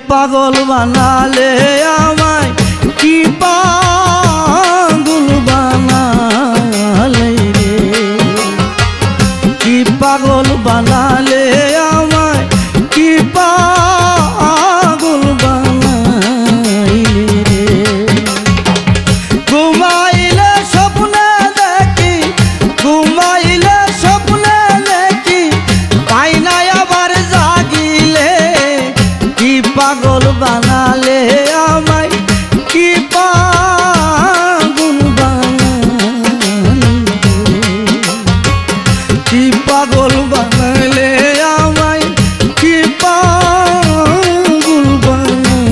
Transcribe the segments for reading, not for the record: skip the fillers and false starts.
পাগল বানালে আমায়, কি পাগল বানালে রে, কি পাগল বানালে আমায়, কি পাগল বানাইলে রে। ঘুমাইলে স্বপ্নে দেখি, ঘুমাইলে স্বপ্নে দেখি, পাই না আবার জাগিলে। কি পাগল বানালে আমায়, কি পাগল বানালে, কি পাগল বানালে আমায়, কি পাগল বানালে।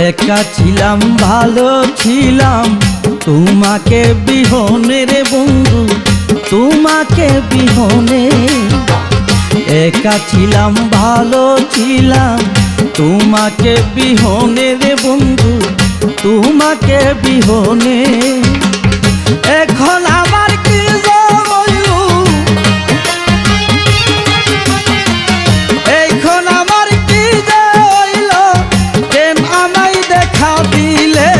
একা ছিলাম ভালো ছিলাম, তোমাকে বিহনে রে বন্ধু, তোমাকে বিহনে। একা ছিলাম ভালো ছিলাম, তোমাকে বিহনে রে বন্ধু, তোমাকে বিহনে। এখন আমার কি হইল, এখন আমার কি হইল, কেন আমায় দেখা দিলে।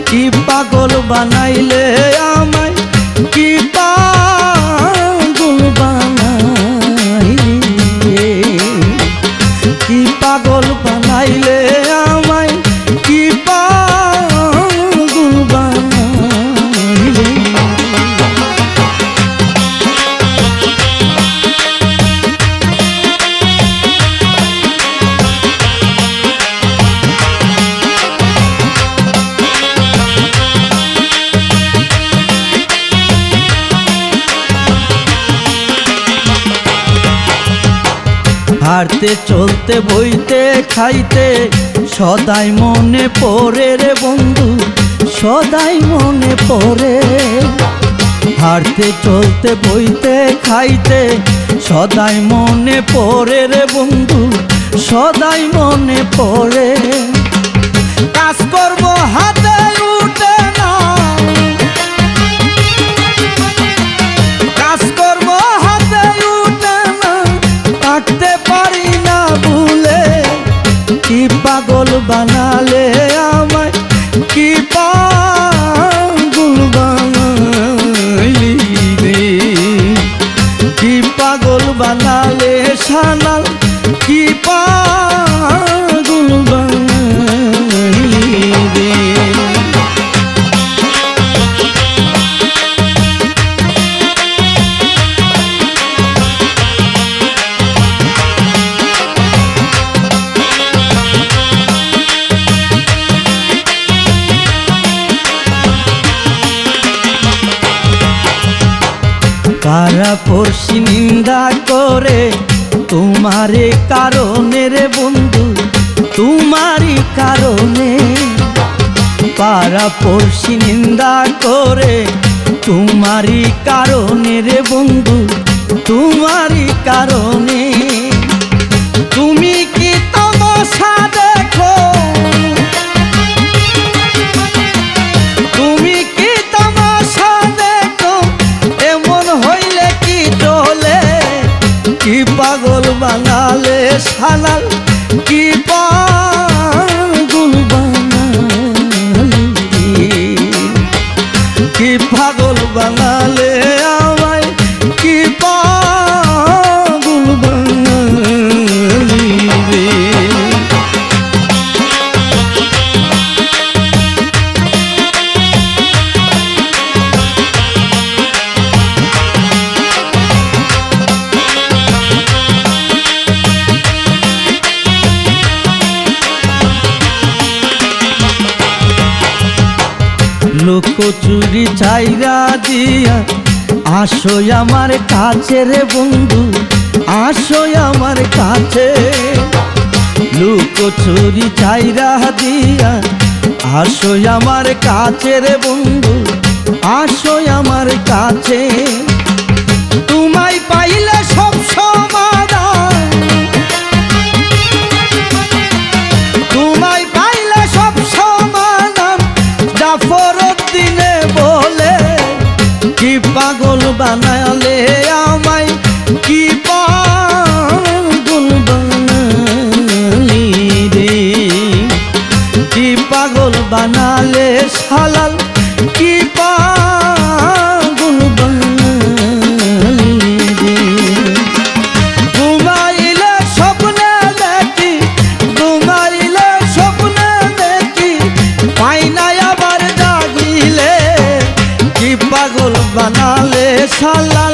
কি পাগল বানাইলে আমায়, কি পাগল বানাইলে, কি পাগল বানাইলে আমায়, কি পাগল বানাইলে। হাঁটতে চলতে বইতে খাইতে সদাই মনে পড়ে রে বন্ধু, সদাই মনে পড়ে। হাঁটতে চলতে বইতে খাইতে সদাই মনে পড়ে রে বন্ধু, সদাই মনে পড়ে। কাজ করব হাতে উঠে না, কাজ করব হাতে উঠে না, থাকতে পারি না ভুলে। কি পাগল বানালে আমায়, কি পাগল বানাইলি রে, কি পাগল বানালে সানাল, কি পাগল বানাইলি রে। কারা পড়শি নিন্দা করে তোমারে কারণে রে বন্ধু, তোমারই কারণে। পাড়া পড়শি নিন্দা করে তোমারই কারণে রে বন্ধু, তোমারই কারণে। তুমি কি তামাশা দেখো, তুমি কি তামাশা দেখো, এমন হইলে কি চলে। কি পাগল বানালে সানাল, কি পাগল বানালে, কি পাগল বানালে আমায়, কি পাগল বানালে রে। চুরি চাইরা দিয়া আসো আমার কাছে রে বন্ধু, আসো আমার কাছে। লুকোচুরি চাইরা দিয়া আসো আমার কাছে রে বন্ধু, আসো আমার কাছে। তোমায় পাইলে সব সমাধান, তোমায় পাইলে সব সমাধান, জাফরউদ্দিনে বলে কি পাগল বানালে আমায়, কি পাগল বানালি রে, কি পাগল বানালে শালাল, কি পাগল বানালি রে। ঘুমাইলে স্বপ্নে দেখি, ঘুমাইলে স্বপ্নে দেখি, পাই না আবার জাগিলে, কি পাগল বানালে শালা।